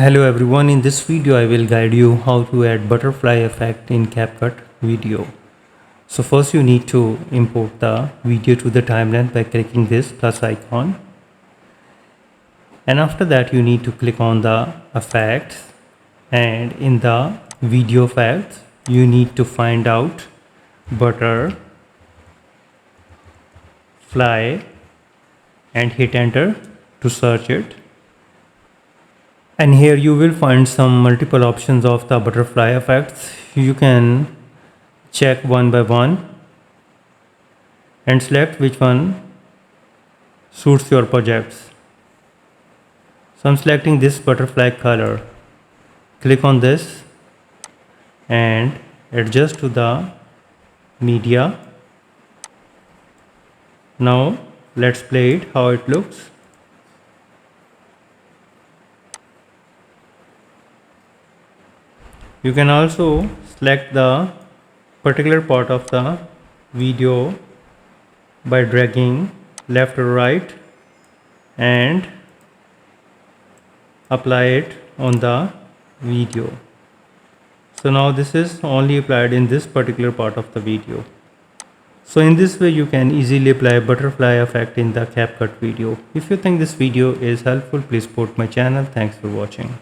Hello everyone, in this video I will guide you how to add butterfly effect in CapCut video. So first you need to import the video to the timeline by clicking this plus icon, and after that you need to click on the effects, and in the video effects you need to find out butterfly and hit enter to search it. And here you will find some multiple options of the butterfly effects. You can check one by one and select which one suits your projects. So I'm selecting this butterfly color. Click on this and adjust to the media. Now let's play it how it looks. You can also select the particular part of the video by dragging left or right and apply it on the video. So now this is only applied in this particular part of the video. So in this way you can easily apply butterfly effect in the CapCut video. If you think this video is helpful, please support my channel. Thanks for watching.